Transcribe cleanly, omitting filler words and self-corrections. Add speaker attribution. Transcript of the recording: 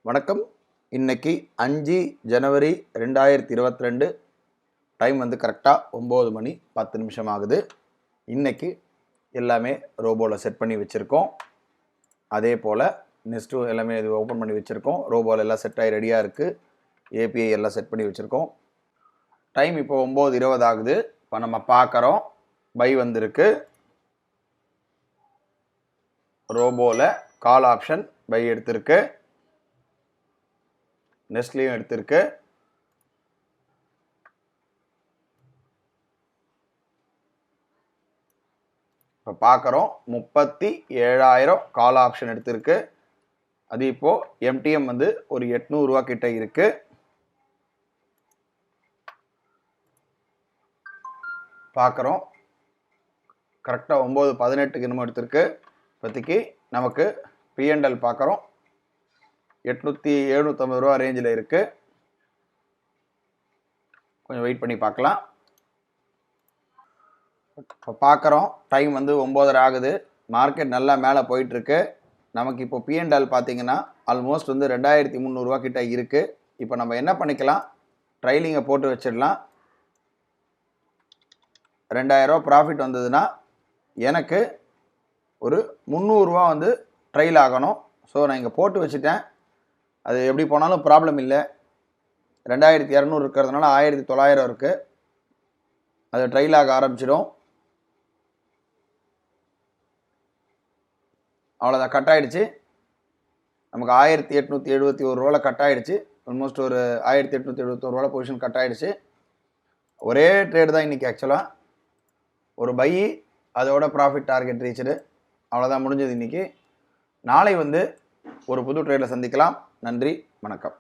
Speaker 1: வணக்கம். இன்னைக்கு 5 ஜனவரி 2022. டைம் வந்து கரெக்டாக 9 மணி 10 நிமிஷம் ஆகுது. இன்னைக்கு எல்லாமே ரோபோவில் செட் பண்ணி வச்சுருக்கோம். அதே போல் நெக்ஸ்ட்டும் எல்லாமே இது ஓப்பன் பண்ணி வச்சுருக்கோம். ரோபோவில் எல்லாம் செட் ஆகி ரெடியாக இருக்குது. ஏபிஐ எல்லாம் செட் பண்ணி வச்சுருக்கோம். டைம் இப்போ 9:20 ஆகுது. இப்போ நம்ம பார்க்குறோம் பை வந்திருக்கு. ரோபோவில் கால் ஆப்ஷன் பை எடுத்திருக்கு. நெஸ்ட்லேயும் எடுத்திருக்கு. இப்போ பார்க்குறோம் 37,000 கால் ஆப்ஷன் எடுத்திருக்கு. அது இப்போது எம்டிஎம் வந்து ஒரு 800 ரூபா கிட்ட இருக்கு. பார்க்குறோம் கரெக்டாக 9:18 என்னமோ எடுத்திருக்கு. இப்போதைக்கு நமக்கு பிஎன்எல் பார்க்குறோம் 800-750 ரூபா ரேஞ்சில் இருக்குது. கொஞ்சம் வெயிட் பண்ணி பார்க்கலாம். இப்போ பார்க்குறோம் டைம் வந்து 9:30 ஆகுது. மார்க்கெட் நல்லா மேலே போயிட்டுருக்கு. நமக்கு இப்போ பிஎன்எல் பார்த்தீங்கன்னா ஆல்மோஸ்ட் வந்து 2,300 ரூபா கிட்ட இருக்குது. இப்போ நம்ம என்ன பண்ணிக்கலாம், ட்ரைலிங்கை போட்டு வச்சிடலாம். 2,000 ரூபா ப்ராஃபிட் வந்ததுன்னா எனக்கு ஒரு 300 ரூபா வந்து ட்ரைல் ஆகணும். ஸோ நான் இங்கே போட்டு வச்சுட்டேன். அது எப்படி போனாலும் ப்ராப்ளம் இல்லை. 2,200 இருக்கிறதுனால 1,900 இருக்குது. அது ட்ரைல் ஆக ஆரம்பிச்சிடும். அவ்வளோதான், கட் ஆகிடுச்சு. நமக்கு 1,871 ரூபாவில் கட் ஆகிடுச்சு. ஆல்மோஸ்ட் ஒரு 1,871 ரூபாவில் பொசிஷன் கட் ஆகிடுச்சு. ஒரே ட்ரேடு தான் இன்றைக்கி. ஆக்சுவலாக ஒரு பை, அதோட ப்ராஃபிட் டார்கெட் ரீச்சடு. அவ்வளோதான், முடிஞ்சது இன்றைக்கி. நாளை வந்து ஒரு புது ட்ரேடில் சந்திக்கலாம். நன்றி, வணக்கம்.